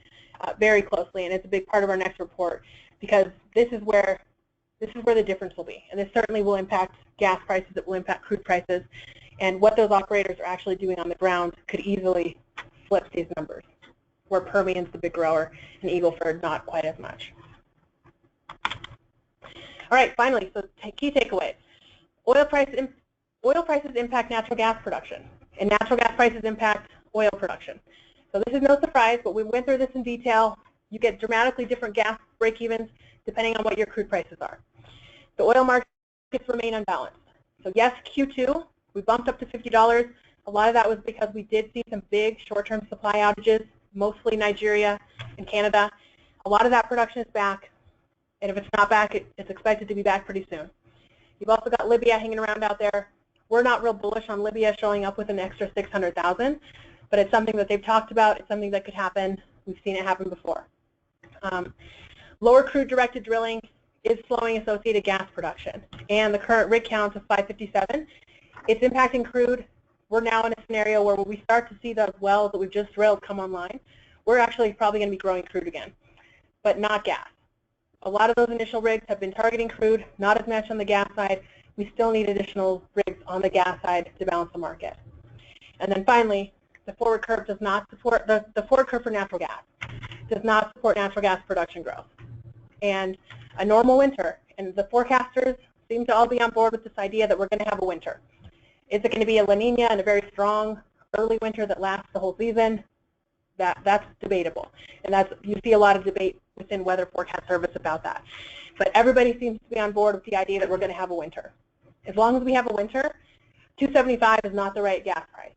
very closely, and it's a big part of our next report because this is where the difference will be. And this certainly will impact gas prices, it will impact crude prices, and what those operators are actually doing on the ground could easily flip these numbers, where Permian's the big grower and Eagle Ford not quite as much. All right, finally, so key takeaways. Oil prices impact natural gas production, and natural gas prices impact oil production. So this is no surprise, but we went through this in detail. You get dramatically different gas break-evens depending on what your crude prices are. The oil markets remain unbalanced. So yes, Q2, we bumped up to $50. A lot of that was because we did see some big short-term supply outages, mostly Nigeria and Canada. A lot of that production is back, and if it's not back, it's expected to be back pretty soon. You've also got Libya hanging around out there. We're not real bullish on Libya showing up with an extra 600,000, but it's something that they've talked about. It's something that could happen. We've seen it happen before. Lower crude-directed drilling is slowing associated gas production, and the current rig count of 557, it's impacting crude. We're now in a scenario where when we start to see those wells that we've just drilled come online, we're actually probably going to be growing crude again, but not gas. A lot of those initial rigs have been targeting crude, not as much on the gas side. We still need additional rigs on the gas side to balance the market. And then finally, the forward curve does not support, the forward curve for natural gas does not support natural gas production growth. And a normal winter, and the forecasters seem to all be on board with this idea that we're going to have a winter. Is it going to be a La Nina and a very strong early winter that lasts the whole season? That's debatable. And you see a lot of debate within Weather Forecast Service about that. But everybody seems to be on board with the idea that we're going to have a winter. As long as we have a winter, $2.75 is not the right gas price.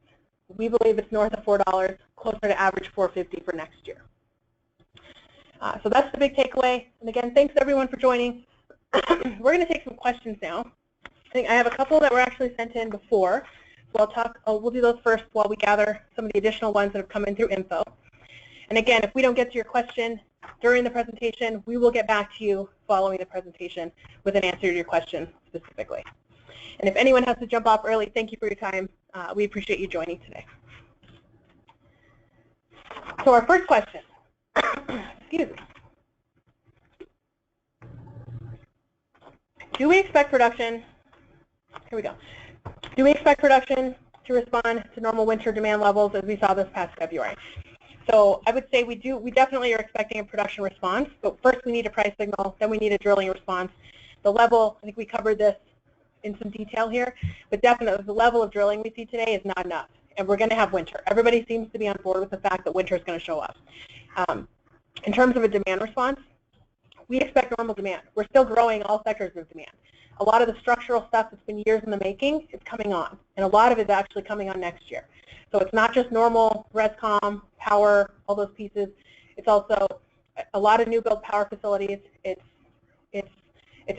We believe it's north of $4, closer to average $4.50 for next year. So that's the big takeaway. And again, thanks everyone for joining. We're going to take some questions now. I think I have a couple that were actually sent in before. So we'll do those first while we gather some of the additional ones that have come in through info. And again, if we don't get to your question during the presentation, we will get back to you following the presentation with an answer to your question specifically. And if anyone has to jump off early, thank you for your time. We appreciate you joining today. So our first question, excuse me. Do we expect production, here we go. Do we expect production to respond to normal winter demand levels as we saw this past February? So I would say we definitely are expecting a production response, but first we need a price signal, then we need a drilling response. The level, I think we covered this in some detail here, but definitely the level of drilling we see today is not enough, and we're going to have winter. Everybody seems to be on board with the fact that winter is going to show up. In terms of a demand response, we expect normal demand. We're still growing all sectors of demand. A lot of the structural stuff that's been years in the making is coming on, and a lot of it is actually coming on next year. So it's not just normal rescom, power, all those pieces. It's also a lot of new build power facilities. It's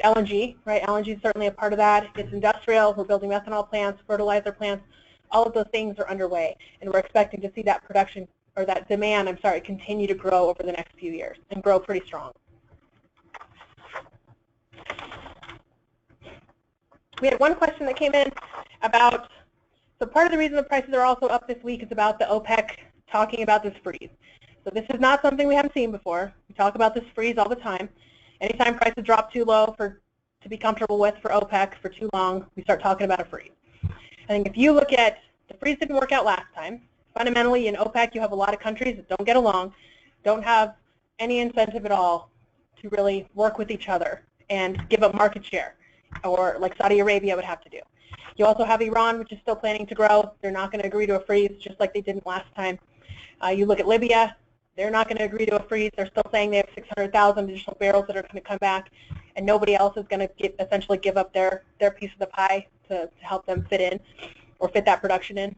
LNG, right? LNG is certainly a part of that. It's industrial. We're building methanol plants, fertilizer plants. All of those things are underway, and we're expecting to see that production, or that demand, I'm sorry, continue to grow over the next few years and grow pretty strong. We had one question that came in about, so part of the reason the prices are also up this week is about the OPEC talking about this freeze. So this is not something we haven't seen before. We talk about this freeze all the time. Anytime prices drop too low to be comfortable with for OPEC for too long, we start talking about a freeze. I think if you look at, the freeze didn't work out last time. Fundamentally, in OPEC, you have a lot of countries that don't get along, don't have any incentive at all to really work with each other and give up market share, or like Saudi Arabia would have to do. You also have Iran, which is still planning to grow. They're not going to agree to a freeze, just like they didn't last time. You look at Libya, they're not going to agree to a freeze. They're still saying they have 600,000 additional barrels that are going to come back, and nobody else is going to essentially give up their piece of the pie to help them fit in, or fit that production in.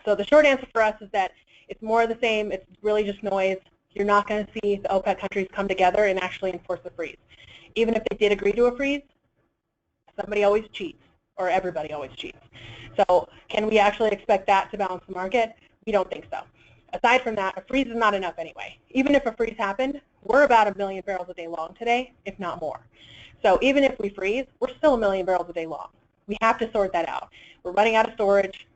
So the short answer for us is that it's more of the same. It's really just noise. You're not going to see the OPEC countries come together and actually enforce the freeze. Even if they did agree to a freeze, somebody always cheats, or everybody always cheats. So can we actually expect that to balance the market? We don't think so. Aside from that, a freeze is not enough anyway. Even if a freeze happened, we're about 1 million barrels a day long today, if not more. So even if we freeze, we're still 1 million barrels a day long. We have to sort that out. We're running out of storage.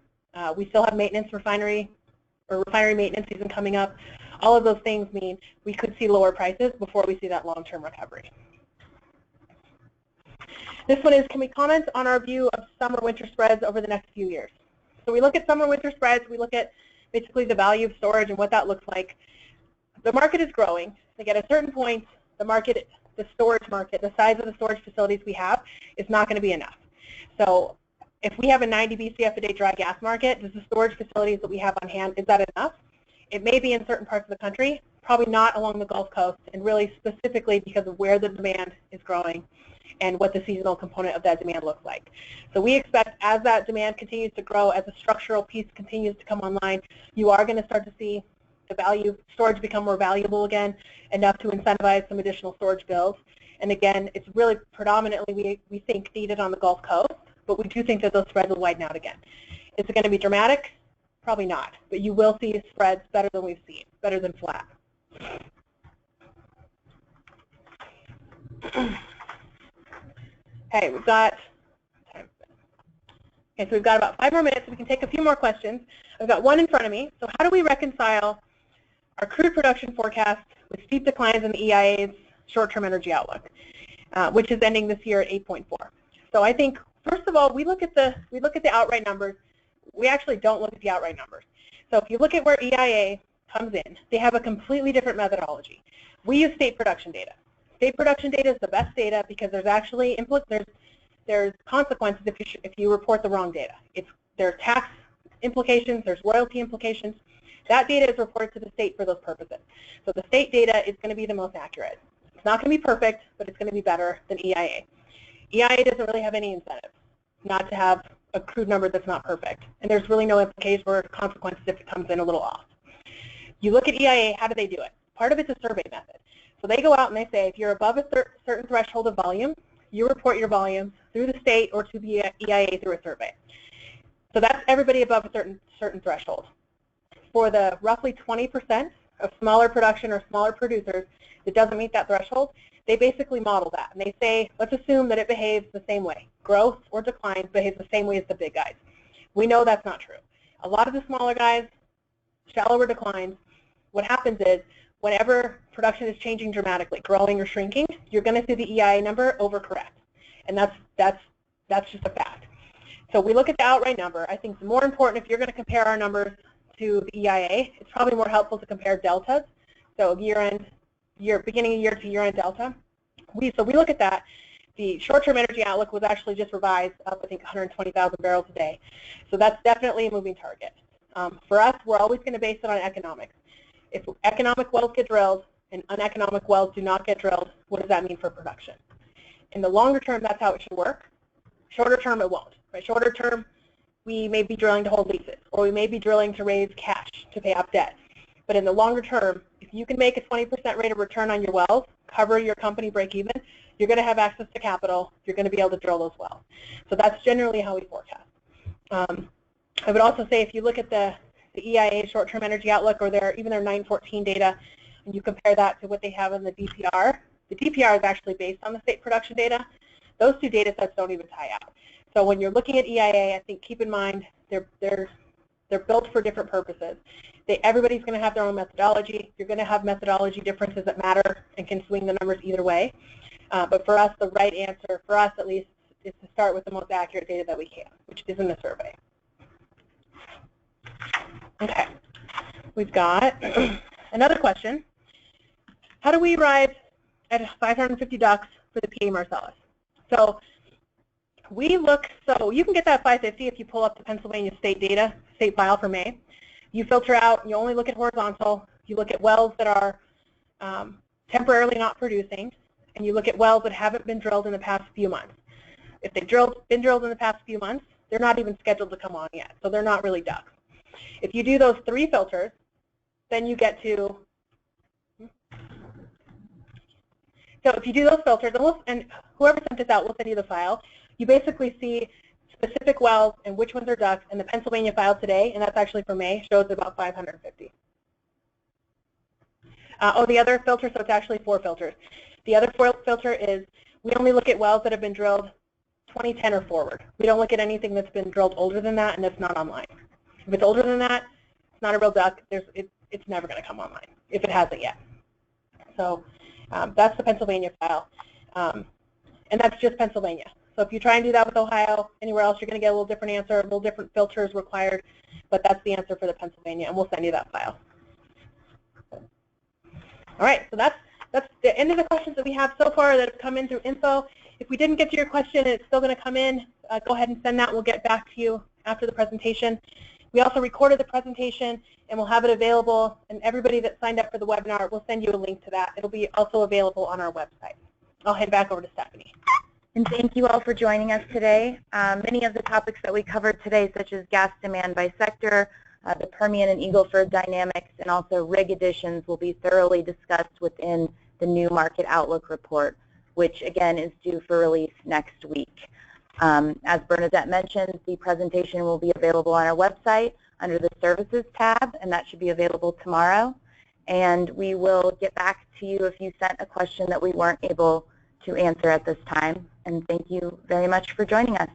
We still have refinery maintenance season coming up. All of those things mean we could see lower prices before we see that long-term recovery. This one is, can we comment on our view of summer-winter spreads over the next few years? So we look at summer-winter spreads. We look at basically the value of storage and what that looks like. The market is growing. Like at a certain point, the storage market, the size of the storage facilities we have is not going to be enough. So if we have a 90 BCF a day dry gas market, does the storage facilities that we have on hand, is that enough? It may be in certain parts of the country, probably not along the Gulf Coast, and really specifically because of where the demand is growing and what the seasonal component of that demand looks like. So we expect as that demand continues to grow, as the structural piece continues to come online, you are going to start to see the value of storage become more valuable again, enough to incentivize some additional storage builds. And again, it's really predominantly, we think, needed on the Gulf Coast, but we do think that those spreads will widen out again. Is it going to be dramatic? Probably not, but you will see spreads better than we've seen, better than flat. Okay, we've got about 5 more minutes, so we can take a few more questions. I've got one in front of me. So how do we reconcile our crude production forecast with steep declines in the EIA's short-term energy outlook, which is ending this year at 8.4? So I think, first of all, we look at the outright numbers. We actually don't look at the outright numbers. So if you look at where EIA comes in, they have a completely different methodology. We use state production data. State production data is the best data because there's actually there's consequences if you report the wrong data. There are tax implications, there's royalty implications. That data is reported to the state for those purposes. So the state data is going to be the most accurate. It's not going to be perfect, but it's going to be better than EIA. EIA doesn't really have any incentive not to have a crude number that's not perfect. And there's really no implication or consequences if it comes in a little off. You look at EIA, how do they do it? Part of it's a survey method. So they go out and they say, if you're above a certain threshold of volume, you report your volume through the state or to the EIA through a survey. So that's everybody above a certain threshold. For the roughly 20% of smaller production or smaller producers that doesn't meet that threshold, they basically model that. And they say, let's assume that it behaves the same way. Growth or declines behaves the same way as the big guys. We know that's not true. A lot of the smaller guys, shallower declines, what happens is whenever production is changing dramatically, growing or shrinking, you're going to see the EIA number overcorrect. And that's just a fact. So we look at the outright number. I think it's more important if you're going to compare our numbers to the EIA, it's probably more helpful to compare deltas. So beginning of year to year-end delta. So we look at that. The short-term energy outlook was actually just revised up, I think, 120,000 barrels a day. So that's definitely a moving target. For us, we're always going to base it on economics. If economic wells get drilled and uneconomic wells do not get drilled, what does that mean for production? In the longer term, that's how it should work. Shorter term, it won't. Right? Shorter term, we may be drilling to hold leases, or we may be drilling to raise cash to pay off debt. But in the longer term, if you can make a 20% rate of return on your wells, cover your company break even, you're going to have access to capital, you're going to be able to drill those wells. So that's generally how we forecast. I would also say if you look at the EIA short-term energy outlook or even their 914 data, and you compare that to what they have in the DPR is actually based on the state production data. Those two data sets don't even tie out. So when you're looking at EIA, I think keep in mind they're built for different purposes. Everybody's going to have their own methodology. You're going to have methodology differences that matter and can swing the numbers either way. But for us, the right answer, for us at least, is to start with the most accurate data that we can, which is in the survey. Okay, we've got another question. How do we arrive at 550 DUCs for the PA Marcellus? So so you can get that 550 if you pull up the Pennsylvania state data, state file for May. You filter out, you only look at horizontal, you look at wells that are temporarily not producing, and you look at wells that haven't been drilled in the past few months. If they've been drilled in the past few months, they're not even scheduled to come on yet, so they're not really DUCs. If you do those 3 filters, then you get to, so if you do those filters, and whoever sent this out will send you the file, you basically see specific wells and which ones are DUCs, and the Pennsylvania file today, and that's actually for May, shows about 550. The other filter, so it's actually 4 filters. The other filter is we only look at wells that have been drilled 2010 or forward. We don't look at anything that's been drilled older than that and that's not online. If it's older than that, it's not a real DUC. It's never going to come online if it hasn't yet. So that's the Pennsylvania file. And that's just Pennsylvania. So if you try and do that with Ohio, anywhere else, you're going to get a little different answer, a little different filters required. But that's the answer for the Pennsylvania, and we'll send you that file. All right, so that's the end of the questions that we have so far that have come in through info. If we didn't get to your question and it's still going to come in, go ahead and send that. We'll get back to you after the presentation. We also recorded the presentation, and we'll have it available. And everybody that signed up for the webinar, we'll send you a link to that. It'll be also available on our website. I'll head back over to Stephanie. And thank you all for joining us today. Many of the topics that we covered today, such as gas demand by sector, the Permian and Eagle Ford dynamics, and also rig additions will be thoroughly discussed within the new Market Outlook report, which again is due for release next week. As Bernadette mentioned, the presentation will be available on our website under the Services tab, and that should be available tomorrow. And we will get back to you if you sent a question that we weren't able to answer at this time. And thank you very much for joining us.